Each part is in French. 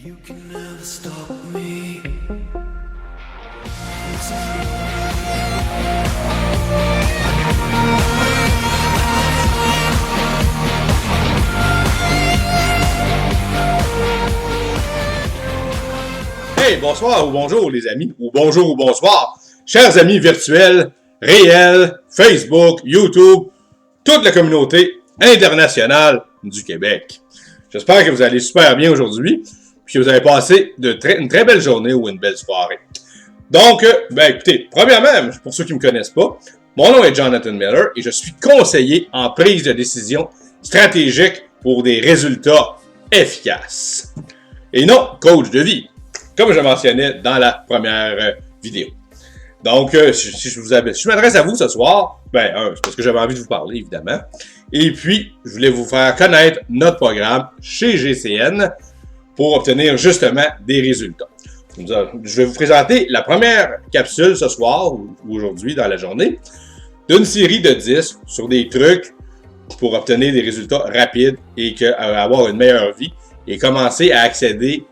You can never stop me. Hey, bonsoir ou bonjour les amis, ou bonjour ou bonsoir, chers amis virtuels, réels, Facebook, YouTube, toute la communauté internationale du Québec. J'espère que vous allez super bien aujourd'hui, puis que vous avez passé une très belle journée ou une belle soirée. Donc, écoutez, premièrement, pour ceux qui ne me connaissent pas, mon nom est Jonathan Miller et je suis conseiller en prise de décision stratégique pour des résultats efficaces. Et non, coach de vie, comme je mentionnais dans la première vidéo. Donc, si je m'adresse à vous ce soir, c'est parce que j'avais envie de vous parler, évidemment. Et puis, je voulais vous faire connaître notre programme chez GCN pour obtenir justement des résultats. Je vais vous présenter la première capsule ce soir ou aujourd'hui dans la journée d'une série de 10 sur des trucs pour obtenir des résultats rapides et avoir une meilleure vie et commencer à accéder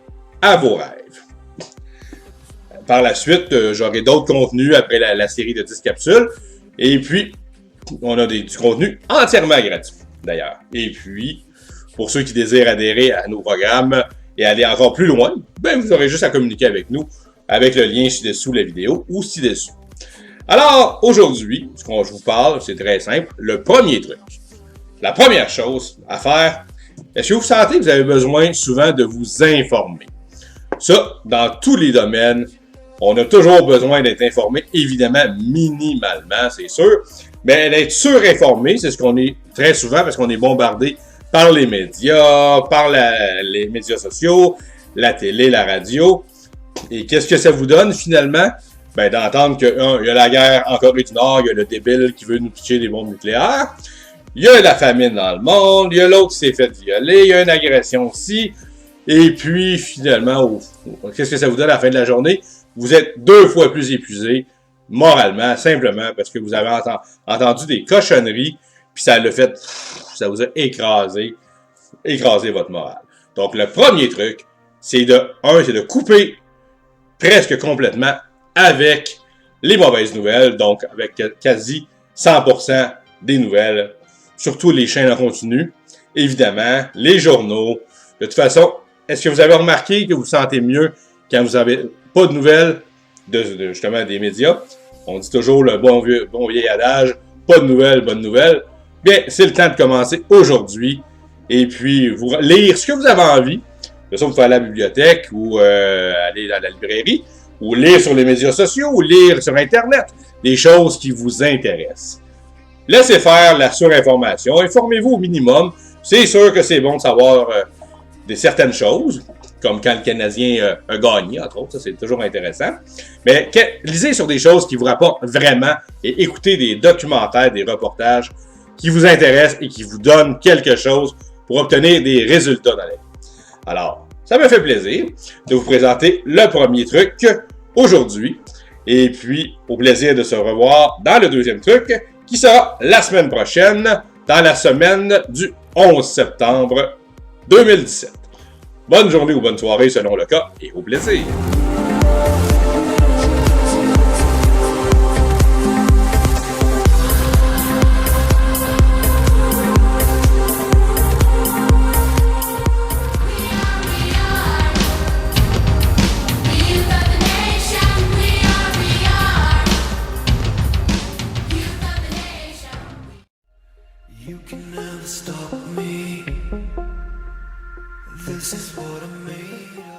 à vos rêves. Par la suite, j'aurai d'autres contenus après la série de 10 capsules. Et puis, on a du contenu entièrement gratuit, d'ailleurs. Et puis, pour ceux qui désirent adhérer à nos programmes et aller encore plus loin, vous aurez juste à communiquer avec nous avec le lien ci-dessous la vidéo ou ci-dessous. Alors, aujourd'hui, ce qu'on je vous parle, c'est très simple. Le premier truc, la première chose à faire, est-ce que vous sentez que vous avez besoin souvent de vous informer? Ça, dans tous les domaines, on a toujours besoin d'être informé, évidemment, minimalement, c'est sûr. Mais d'être surinformé, c'est ce qu'on est très souvent parce qu'on est bombardé par les médias, par les médias sociaux, la télé, la radio. Et qu'est-ce que ça vous donne finalement? D'entendre qu'il y a la guerre en Corée du Nord, il y a le débile qui veut nous pitcher des bombes nucléaires, il y a la famine dans le monde, il y a l'autre qui s'est fait violer, il y a une agression ici. Et puis finalement, qu'est-ce que ça vous donne à la fin de la journée? Vous êtes 2 fois plus épuisé, moralement, simplement parce que vous avez entendu des cochonneries, puis ça vous a écrasé votre morale. Donc, le premier truc, c'est de couper presque complètement avec les mauvaises nouvelles, donc avec quasi 100% des nouvelles, surtout les chaînes en continu, évidemment, les journaux. De toute façon, est-ce que vous avez remarqué que vous vous sentez mieux quand vous avez pas de nouvelles justement des médias? On dit toujours le bon vieil adage, pas de nouvelles, bonne nouvelle. Bien, c'est le temps de commencer aujourd'hui. Et puis, vous lire ce que vous avez envie. De ça, vous pouvez aller à la bibliothèque ou aller à la librairie, ou lire sur les médias sociaux, ou lire sur Internet. Des choses qui vous intéressent. Laissez faire la surinformation. Informez-vous au minimum. C'est sûr que c'est bon de savoir certaines choses, comme quand le Canadien a gagné, entre autres, ça c'est toujours intéressant. Mais lisez sur des choses qui vous rapportent vraiment et écoutez des documentaires, des reportages qui vous intéressent et qui vous donnent quelque chose pour obtenir des résultats dans la vie. Alors, ça me fait plaisir de vous présenter le premier truc aujourd'hui. Et puis, au plaisir de se revoir dans le deuxième truc qui sera la semaine prochaine, dans la semaine du 11 septembre 2017. Bonne journée ou bonne soirée selon le cas et au plaisir! You can never stop me. This is what I'm made of.